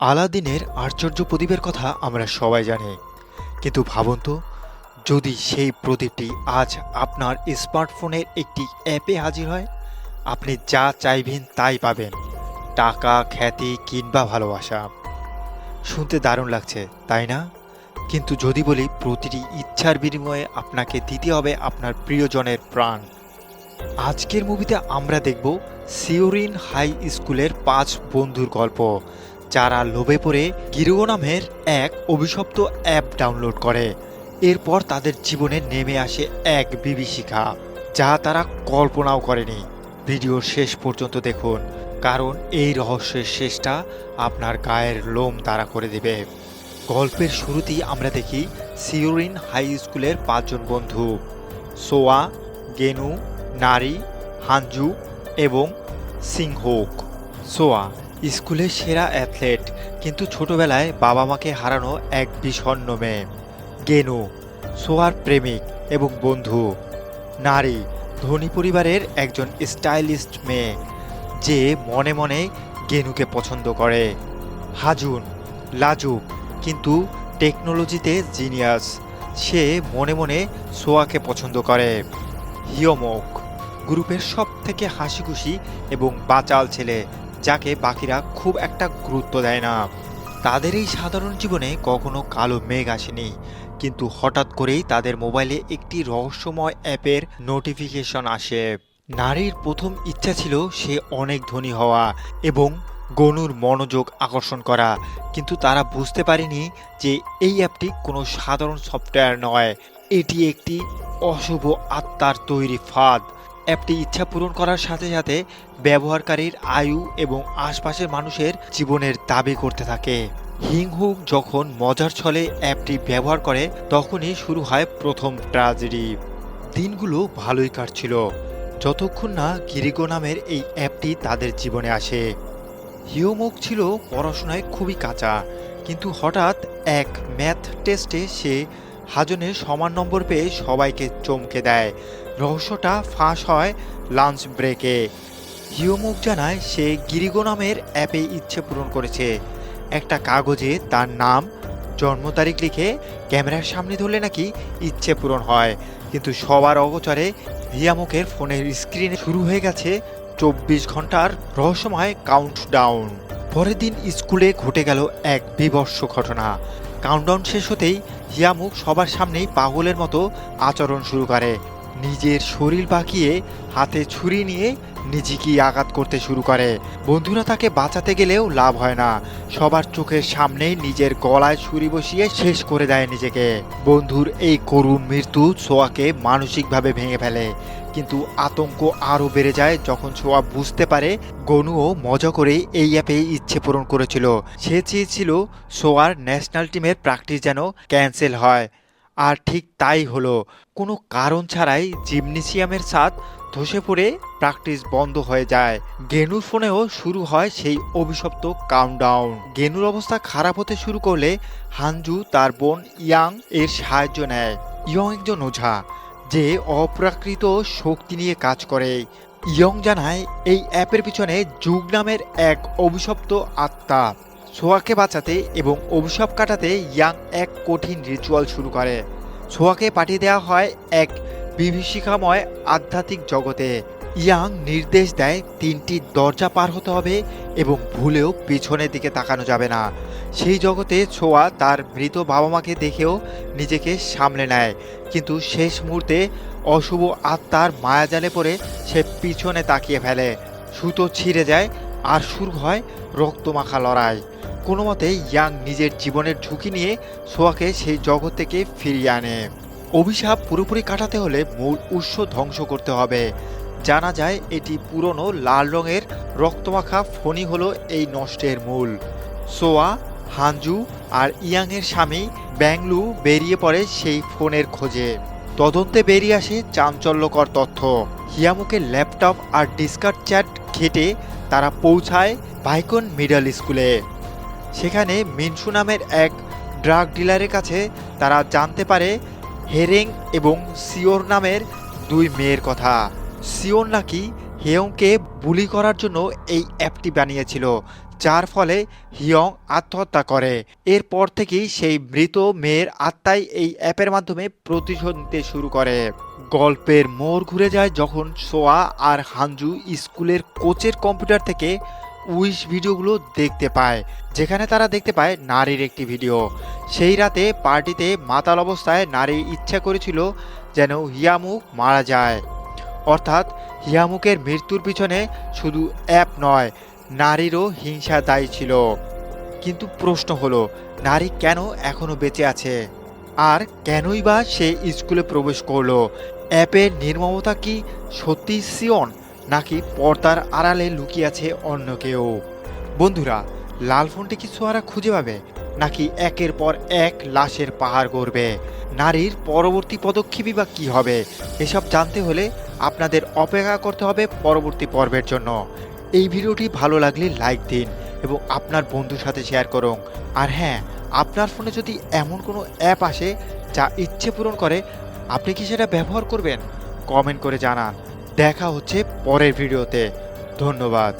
আলাদিনের আশ্চর্য প্রদীপের কথা আমরা সবাই জানি, কিন্তু ভাবুন তো, যদি সেই প্রদীপটি আজ আপনার স্মার্টফোনের একটি অ্যাপে হাজির হয়। আপনি যা চাইবেন তাই পাবেন, টাকা, খ্যাতি কিংবা ভালোবাসা। শুনতে দারুণ লাগছে, তাই না? কিন্তু যদি বলি প্রতিটি ইচ্ছার বিনিময়ে আপনাকে দিতে হবে আপনার প্রিয়জনের প্রাণ। আজকের মুভিতে আমরা দেখব সিওরিন হাই স্কুলের 5 বন্ধুর গল্প, যারা লোভে পড়ে গিরো নামের এক অভিশপ্ত অ্যাপ ডাউনলোড করে। এরপর তাদের জীবনে নেমে আসে এক বিভীষিকা, যা তারা কল্পনাও করেনি। ভিডিওর শেষ পর্যন্ত দেখুন, কারণ এই রহস্যের শেষটা আপনার গায়ের লোম তাড়া করে দেবে। গল্পের শুরুতেই আমরা দেখি সিওরিন হাই স্কুলের 5 জন বন্ধু: সোয়া, গেনু, নারী, হানজু এবং সিংহোক। সোয়া স্কুলের সেরা অ্যাথলেট, কিন্তু ছোটবেলায় বাবা মাকে হারানো এক বিষণ্ণ মেয়ে। গেনু সোয়ার প্রেমিক এবং বন্ধু। নারী ধনী পরিবারের একজন স্টাইলিস্ট মেয়ে, যে মনে মনে গেনুকে পছন্দ করে। হাজুন লাজুক কিন্তু টেকনোলজিতে জিনিয়াস, সে মনে মনে সোয়াকে পছন্দ করে। হিয়মক গ্রুপের সব থেকে হাসিখুশি এবং বাচাল ছেলে, যাকে বাকিরা খুব একটা গুরুত্ব দেয় না। তাদের এই সাধারণ জীবনে কখনো কালো মেঘ আসেনি, কিন্তু হঠাৎ করেই তাদের মোবাইলে একটি রহস্যময় অ্যাপের নোটিফিকেশন আসে। নারীর প্রথম ইচ্ছা ছিল সে অনেক ধনী হওয়া এবং গনুর মনোযোগ আকর্ষণ করা, কিন্তু তারা বুঝতে পারেনি যে এই অ্যাপটি কোনো সাধারণ সফটওয়্যার নয়, এটি একটি অশুভ আত্মার তৈরি ফাঁদ। অ্যাপটি ইচ্ছা পূরণ করার সাথে সাথে ব্যবহারকারীর আয়ু এবং আশপাশের মানুষের জীবনের দাবি করতে থাকে। হিংহুক যখন মজার ছলে অ্যাপটি ব্যবহার করে, তখনই শুরু হয় প্রথম ট্র্যাজেডি। দিনগুলো ভালোই কাটছিল, যতক্ষণ না গিরিগো নামের এই অ্যাপটি তাদের জীবনে আসে। হিউমুক ছিল পড়াশোনায় খুবই কাঁচা, কিন্তু হঠাৎ এক ম্যাথ টেস্টে সে হাজনের সমান নম্বর পেয়ে সবাইকে চমকে দেয়। রহস্যটা ফাঁস হয় লাঞ্চ ব্রেকে। হিউমুক জানায় সে গিরিগো নামের অ্যাপে ইচ্ছে পূরণ করেছে। একটা কাগজে তার নাম, জন্ম তারিখ লিখে ক্যামেরার সামনে ধরলে নাকি ইচ্ছে পূরণ হয়, কিন্তু সবার অগোচরে হিয়ামুকের ফোনের স্ক্রিনে শুরু হয়ে গেছে 24 ঘন্টার রহস্যময় কাউন্টডাউন। পরের দিন স্কুলে ঘটে গেল এক বীভৎস ঘটনা। কাউন্টডাউন শেষ হতেই হিয়ামুক সবার সামনেই পাগলের মতো আচরণ শুরু করে। নিজের শরীর বাঁকিয়ে হাতে ছুরি নিয়ে নিজেকেই আঘাত করতে শুরু করে। বন্ধুরা তাকে বাঁচাতে গেলেও লাভ হয় না, সবার চোখের সামনেই নিজের গলায় ছুরি বসিয়ে শেষ করে দেয় নিজেকে। বন্ধুর এই করুণ মৃত্যু সোয়াকে মানসিকভাবে ভেঙে ফেলে, কিন্তু আতঙ্ক আরও বেড়ে যায় যখন সোয়া বুঝতে পারে গনুও মজা করে এই অ্যাপে ইচ্ছে পূরণ করেছিল। সে চেয়েছিল সোয়ার ন্যাশনাল টিমের প্র্যাকটিস যেন ক্যান্সেল হয়, আর ঠিক তাই হলো। কোনো কারণ ছাড়াই জিমনেসিয়ামের ছাদ ধসে পড়ে প্র্যাকটিস বন্ধ হয়ে যায়। গেনুর ফোনেও শুরু হয় সেই অভিশপ্ত কাউন্টডাউন। গেনুর অবস্থা খারাপ হতে শুরু করলে হানজু তার বোন ইয়াং এর সাহায্য নেয়। ইয়ং একজন ওঝা, যে অপ্রাকৃত শক্তি নিয়ে কাজ করে। ইয়ং জানায় এই অ্যাপের পিছনে যুগ নামের এক অভিশপ্ত আত্মা। সোয়াকে বাঁচাতে এবং অভিশাপ কাটাতে ইয়াং এক কঠিন রিচুয়াল শুরু করে। সোয়াকে পাঠিয়ে দেওয়া হয় এক বিভীষিকাময় আধ্যাত্মিক জগতে। ইয়াং নির্দেশ দেয় 3টি দরজা পার হতে হবে এবং ভুলেও পিছনের দিকে তাকানো যাবে না। সেই জগতে ছোঁয়া তার মৃত বাবা মাকে দেখেও নিজেকে সামলে নেয়, কিন্তু শেষ মুহূর্তে অশুভ আত্মার মায়াজালে পড়ে সে পিছনে তাকিয়ে ফেলে। সুতো ছিঁড়ে যায় আর শুরু হয় রক্তমাখা লড়াই। কোনো মতে ইয়াং নিজের জীবনের ঝুঁকি নিয়ে সোয়াকে সেই জগৎ থেকে ফিরিয়ে আনে। অভিশাপ পুরোপুরি কাটাতে হলে মূল উৎস ধ্বংস করতে হবে। জানা যায় এটি পুরনো লাল রঙের রক্তমাখা ফণি হলো এই নষ্টের মূল। সোয়া, হানজু আর ইয়াংয়ের স্বামী ব্যাংলু বেরিয়ে পড়ে সেই ফোনের খোঁজে। তদন্তে বেরিয়ে আসে চাঞ্চল্যকর তথ্য। হিয়ামুকের ল্যাপটপ আর ডিসকার্ড চ্যাট ঘেটে তারা পৌঁছায় ভাইকন মিডল স্কুলে। সেখানে মিনসু নামের এক ড্রাগ ডিলারের কাছে তারা জানতে পারে হেরেং এবং সিওর নামের 2 মেয়ের কথা। সিওর নাকি হেয়ংকে বুলি করার জন্য এই অ্যাপটি বানিয়েছিল, যার ফলে হিয়ং আত্মহত্যা করে। এরপর থেকেই সেই মৃত মেয়ের আত্মাই এই অ্যাপের মাধ্যমে প্রতিশোধ নিতে শুরু করে। গল্পের মোড় ঘুরে যায় যখন সোয়া আর হানজু স্কুলের কোচের কম্পিউটার থেকে উইশ ভিডিওগুলো দেখতে পায়, যেখানে তারা দেখতে পায় নারীর একটি ভিডিও। সেই রাতে পার্টিতে মাতাল অবস্থায় নারী ইচ্ছা করেছিল যেন হিয়ামুক মারা যায়। অর্থাৎ হিয়ামুকের মৃত্যুর পিছনে শুধু অ্যাপ নয়, নারীরও হিংসা দায়ী ছিল। কিন্তু প্রশ্ন হলো, নারী কেন এখনো বেঁচে আছে, আর কেনই বা সে স্কুলে প্রবেশ করলো? অ্যাপের নির্মমতা কি সত্যি সিয়ন, নাকি পর্দার আড়ালে লুকিয়ে আছে অন্য কেউ? বন্ধুরা, লাল ফোনটি কি সোয়ারা খুঁজে পাবে, নাকি একের পর এক লাশের পাহাড় গড়বে? নারীর পরবর্তী পদক্ষেপই বা কী হবে? এসব জানতে হলে আপনাদের অপেক্ষা করতে হবে পরবর্তী পর্বের জন্য। এই ভিডিওটি ভালো লাগলে লাইক দিন এবং আপনার বন্ধুর সাথে শেয়ার করুন। আর হ্যাঁ, আপনার ফোনে যদি এমন কোনো অ্যাপ আসে যা ইচ্ছে পূরণ করে, আপনি কি সেটা ব্যবহার করবেন? কমেন্ট করে জানান। দেখা হচ্ছে পরের ভিডিওতে। ধন্যবাদ।